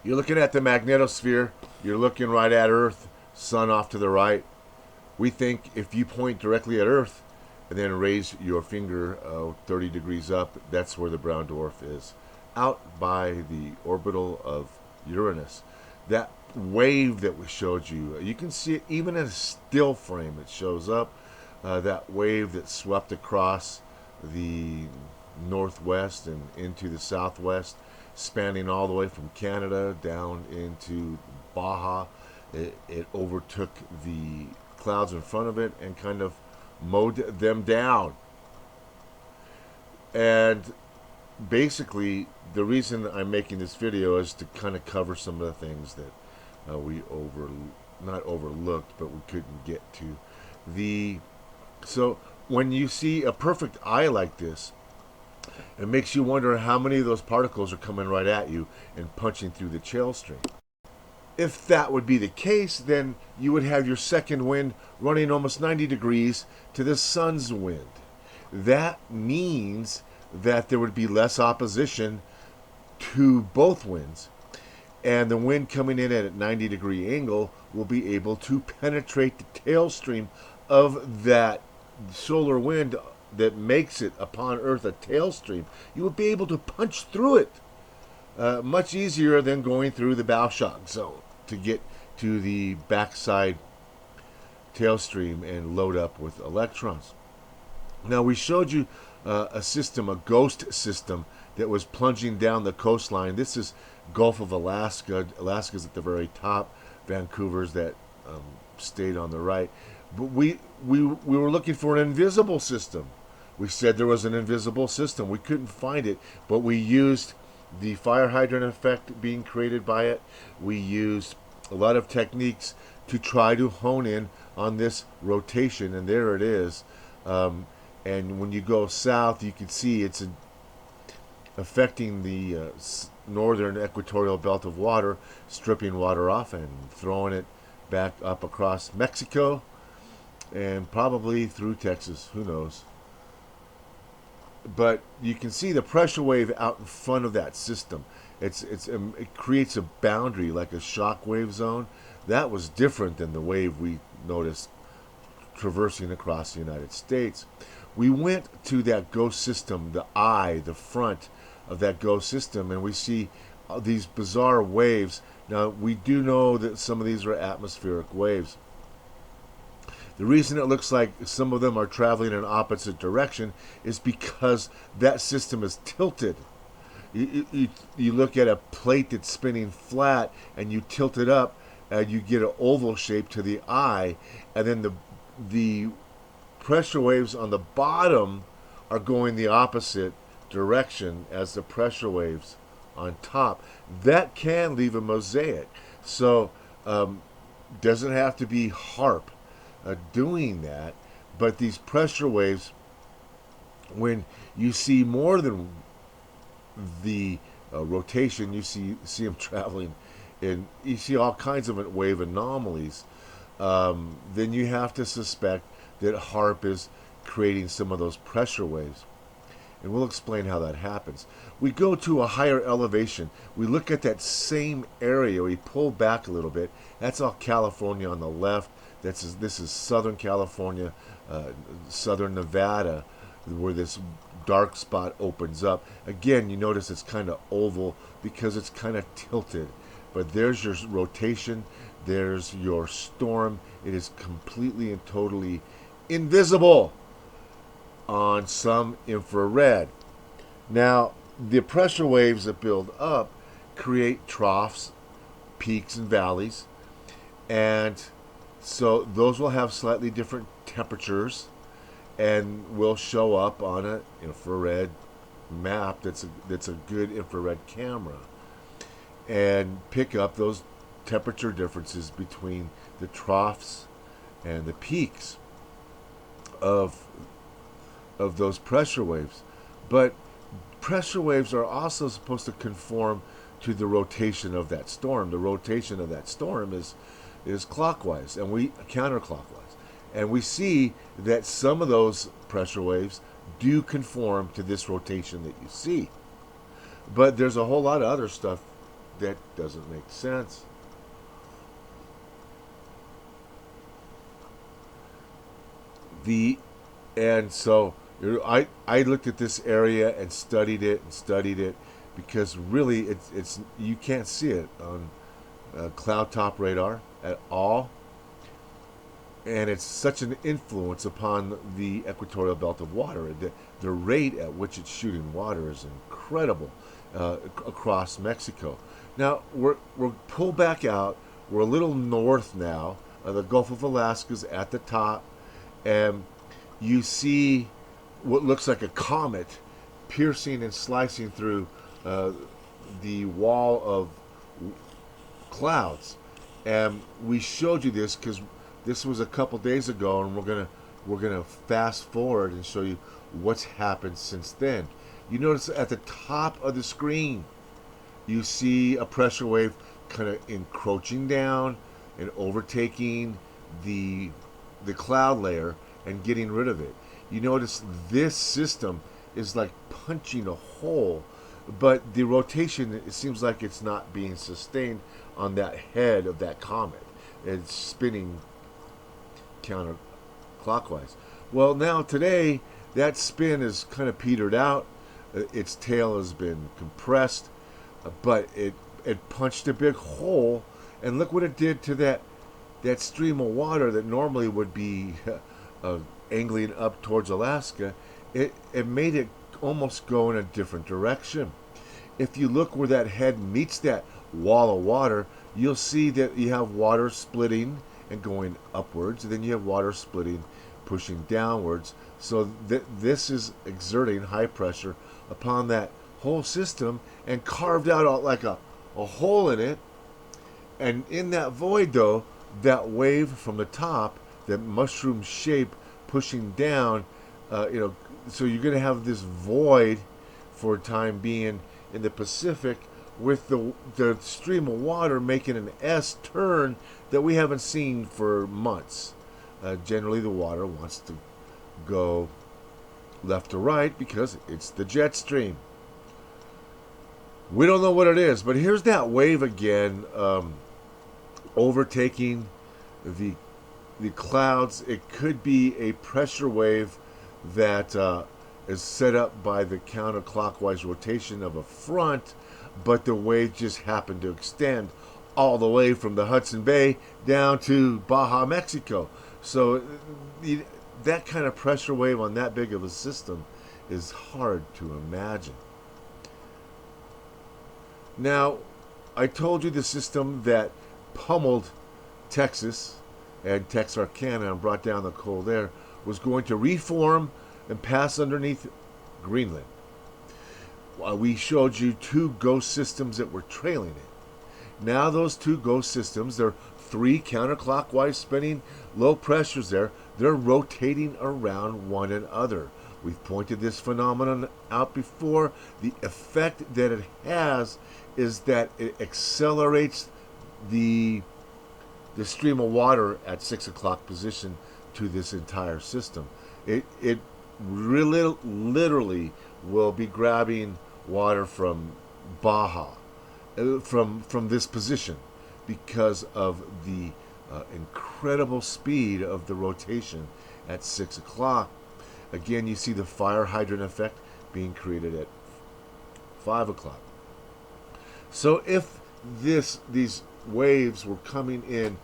You're looking at the magnetosphere. You're looking right at Earth, sun off to the right. We think if you point directly at Earth and then raise your finger 30 degrees up, that's where the brown dwarf is, out by the orbital of Uranus. That wave that we showed you, you can see it even in a still frame. It shows up. That wave that swept across the northwest and into the southwest, spanning all the way from Canada down into Baja. It overtook the clouds in front of it and kind of mowed them down. And basically, the reason I'm making this video is to kind of cover some of the things that we not overlooked, but we couldn't get to. So when you see a perfect eye like this, it makes you wonder how many of those particles are coming right at you and punching through the tail stream. If that would be the case, then you would have your second wind running almost 90 degrees to the sun's wind. That means that there would be less opposition to both winds, and the wind coming in at a 90-degree angle will be able to penetrate the tail stream of that solar wind that makes it upon Earth a tailstream. You would be able to punch through it much easier than going through the bow shock zone to get to the backside tailstream and load up with electrons. Now, we showed you a system, a ghost system, that was plunging down the coastline. This is Gulf of Alaska. Alaska's at the very top. Vancouver's that stayed on the right. But we were looking for an invisible system. We said there was an invisible system. We couldn't find it, but we used the fire hydrant effect being created by it. We used a lot of techniques to try to hone in on this rotation, and there it is. And when you go south, you can see it's affecting the northern equatorial belt of water, stripping water off and throwing it back up across Mexico and probably through Texas. Who knows? But you can see the pressure wave out in front of that system. It creates a boundary like a shock wave zone. That was different than the wave we noticed traversing across the United States. We went to that ghost system, the eye, the front of that ghost system, and we see these bizarre waves. Now, we do know that some of these are atmospheric waves. The reason it looks like some of them are traveling in an opposite direction is because that system is tilted. You look at a plate that's spinning flat and you tilt it up and you get an oval shape to the eye, and then the pressure waves on the bottom are going the opposite direction as the pressure waves on top. That can leave a mosaic. So doesn't have to be HAARP doing that, but these pressure waves, when you see more than the rotation, you see them traveling, and you see all kinds of wave anomalies, then you have to suspect that HAARP is creating some of those pressure waves. And we'll explain how that happens. We go to a higher elevation. We look at that same area. We pull back a little bit. That's all California on the left. This is Southern California, Southern Nevada, where this dark spot opens up. Again, you notice it's kind of oval because it's kind of tilted. But there's your rotation. There's your storm. It is completely and totally invisible on some infrared. Now, the pressure waves that build up create troughs, peaks, and valleys, and so those will have slightly different temperatures and will show up on an infrared map that's a good infrared camera and pick up those temperature differences between the troughs and the peaks of those pressure waves. But pressure waves are also supposed to conform to the rotation of that storm. The rotation of that storm is clockwise, and we counterclockwise. And we see that some of those pressure waves do conform to this rotation that you see. But there's a whole lot of other stuff that doesn't make sense. The and so I looked at this area and studied it because really it's you can't see it on cloud top radar at all, and it's such an influence upon the equatorial belt of water. The rate at which it's shooting water is incredible across Mexico. Now we're pulled back out. We're a little north now. The Gulf of Alaska's at the top, and you see what looks like a comet piercing and slicing through the wall of clouds. And we showed you this because this was a couple days ago, and we're gonna fast forward and show you what's happened since then. You notice at the top of the screen, you see a pressure wave kind of encroaching down and overtaking the cloud layer and getting rid of it. You notice this system is like punching a hole, but the rotation, it seems like it's not being sustained on that head of that comet. It's spinning counterclockwise. Well, now today that spin is kind of petered out. Its tail has been compressed, but it punched a big hole, and look what it did to that stream of water that normally would be angling up towards Alaska. It made it almost go in a different direction. If you look where that head meets that wall of water, you'll see that you have water splitting and going upwards, and then you have water splitting, pushing downwards. So this is exerting high pressure upon that whole system and carved out like a hole in it. And in that void, though, that wave from the top, that mushroom shape pushing down, so you're going to have this void for a time being in the Pacific, with the stream of water making an S turn that we haven't seen for months. Generally, the water wants to go left to right because it's the jet stream. We don't know what it is, but here's that wave again, overtaking the clouds. It could be a pressure wave that is set up by the counterclockwise rotation of a front, but the wave just happened to extend all the way from the Hudson Bay down to Baja, Mexico. So that kind of pressure wave on that big of a system is hard to imagine. Now, I told you the system that pummeled Texas and Texarkana and brought down the cold air was going to reform and pass underneath Greenland. We showed you two ghost systems that were trailing it. Now those two ghost systems, they're three counterclockwise spinning low pressures there. They're rotating around one another. We've pointed this phenomenon out before. The effect that it has is that it accelerates the stream of water at 6 o'clock position to this entire system. It really literally will be grabbing water from Baja, from this position, because of the incredible speed of the rotation at 6 o'clock. Again, you see the fire hydrant effect being created at 5 o'clock. So if these waves were coming in,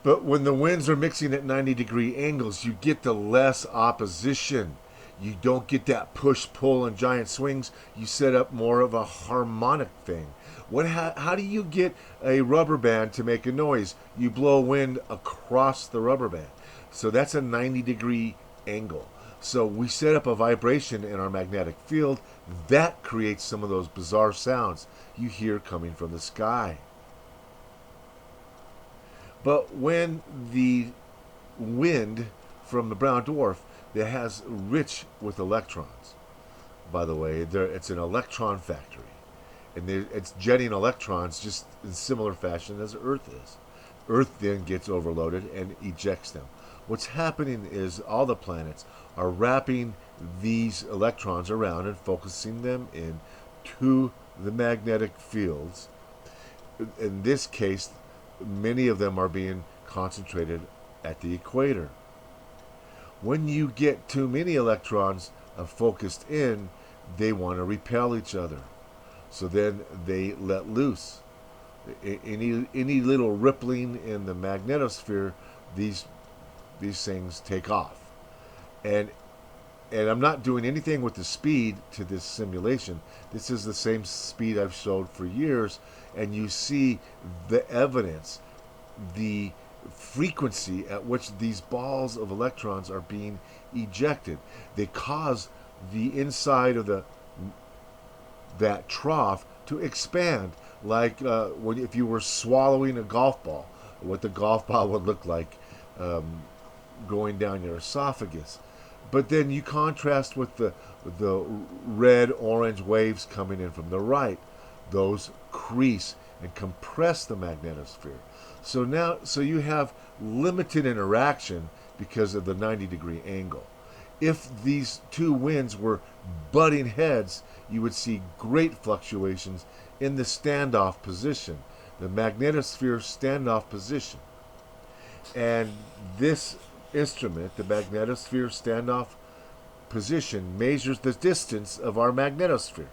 but when the winds are mixing at 90-degree angles, you get the less opposition. You don't get that push-pull and giant swings. You set up more of a harmonic thing. How do you get a rubber band to make a noise? You blow wind across the rubber band. So that's a 90-degree angle. So we set up a vibration in our magnetic field that creates some of those bizarre sounds you hear coming from the sky. But when the wind from the brown dwarf that has rich with electrons, by the way, it's an electron factory, and it's jetting electrons just in similar fashion as Earth is. Earth then gets overloaded and ejects them. What's happening is all the planets are wrapping these electrons around and focusing them in to the magnetic fields in this case, many of them are being concentrated at the equator. When you get too many electrons focused in, they want to repel each other. So then they let loose. Any little rippling in the magnetosphere, these things take off. And I'm not doing anything with the speed to this simulation. This is the same speed I've showed for years, and you see the evidence, the frequency at which these balls of electrons are being ejected. They cause the inside of that trough to expand, like if you were swallowing a golf ball, what the golf ball would look like going down your esophagus. But then you contrast with the red-orange waves coming in from the right. Those crease and compress the magnetosphere. So you have limited interaction because of the 90-degree angle. If these two winds were butting heads, you would see great fluctuations in the standoff position, the magnetosphere standoff position. And this instrument, the magnetosphere standoff position, measures the distance of our magnetosphere.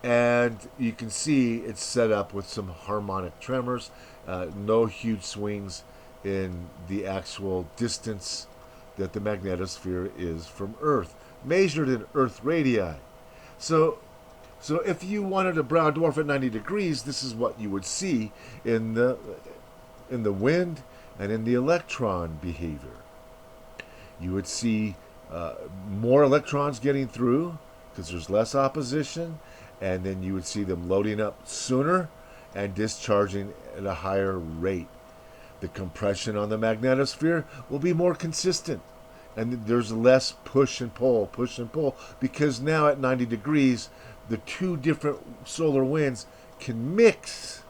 And you can see it's set up with some harmonic tremors, no huge swings in the actual distance that the magnetosphere is from Earth, measured in Earth radii. So if you wanted a brown dwarf at 90 degrees, this is what you would see in the wind and in the electron behavior. You would see more electrons getting through because there's less opposition, and then you would see them loading up sooner and discharging at a higher rate. The compression on the magnetosphere will be more consistent, and there's less push and pull, because now at 90 degrees, the two different solar winds can mix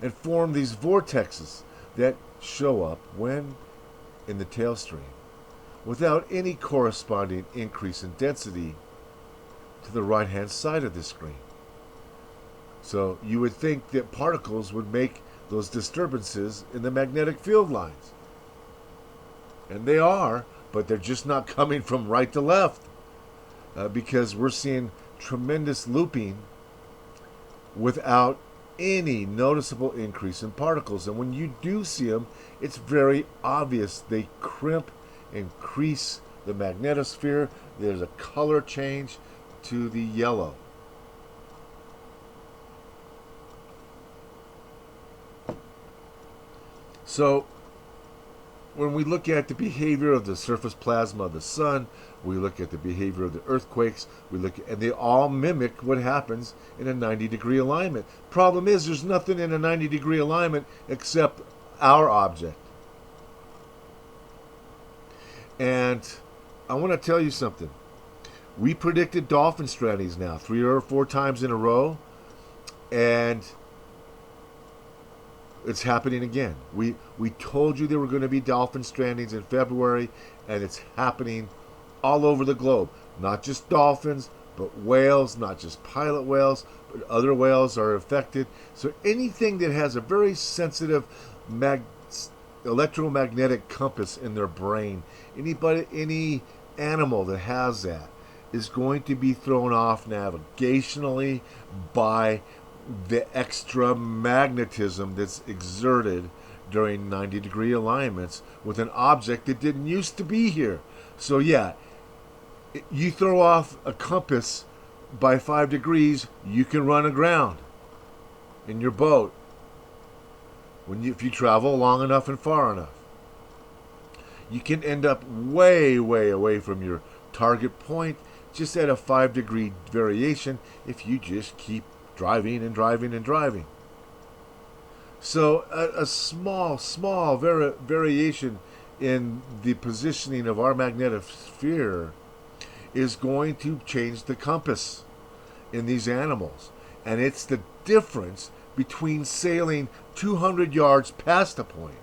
and form these vortexes that show up when in the tailstream without any corresponding increase in density to the right-hand side of the screen. So you would think that particles would make those disturbances in the magnetic field lines. And they are, but they're just not coming from right to left because we're seeing tremendous looping without any noticeable increase in particles. And when you do see them, it's very obvious. They crimp and crease the magnetosphere. There's a color change to the yellow. So when we look at the behavior of the surface plasma of the sun, we look at the behavior of the earthquakes, and they all mimic what happens in a 90-degree alignment. Problem is, there's nothing in a 90-degree alignment except our object. And I want to tell you something. We predicted dolphin strandings now 3 or 4 times in a row, and it's happening again. We told you there were going to be dolphin strandings in February, and it's happening all over the globe. Not just dolphins, but whales, not just pilot whales, but other whales are affected. So anything that has a very sensitive electromagnetic compass in their brain, any animal that has that is going to be thrown off navigationally by the extra magnetism that's exerted during 90-degree alignments with an object that didn't used to be here. So yeah, you throw off a compass by 5 degrees, you can run aground in your boat if you travel long enough and far enough. You can end up way, way away from your target point just at a 5-degree variation if you just keep driving and driving and driving. So a small variation in the positioning of our magnetic sphere is going to change the compass in these animals. And it's the difference between sailing 200 yards past a point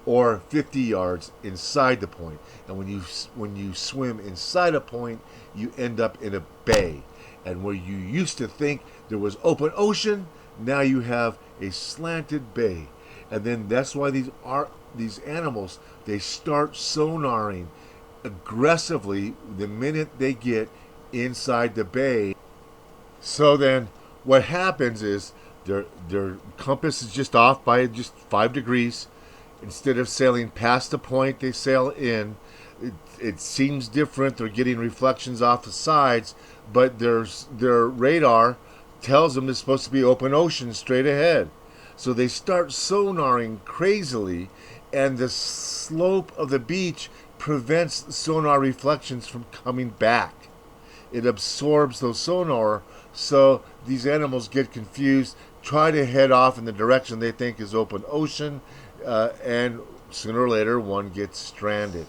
or 50 yards inside the point. And when you swim inside a point, you end up in a bay. And where you used to think there was open ocean, Now you have a slanted bay, and then that's why these animals, they start sonaring aggressively the minute they get inside the bay. So then what happens is their compass is just off by just 5 degrees. Instead of sailing past the point, they sail in. It seems different. They're getting reflections off the sides, but their radar tells them it's supposed to be open ocean straight ahead. So they start sonaring crazily, and the slope of the beach prevents sonar reflections from coming back. It absorbs those sonar, so these animals get confused, try to head off in the direction they think is open ocean, and sooner or later one gets stranded.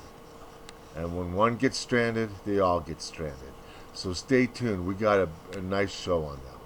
And when one gets stranded, they all get stranded. So stay tuned. We got a nice show on that.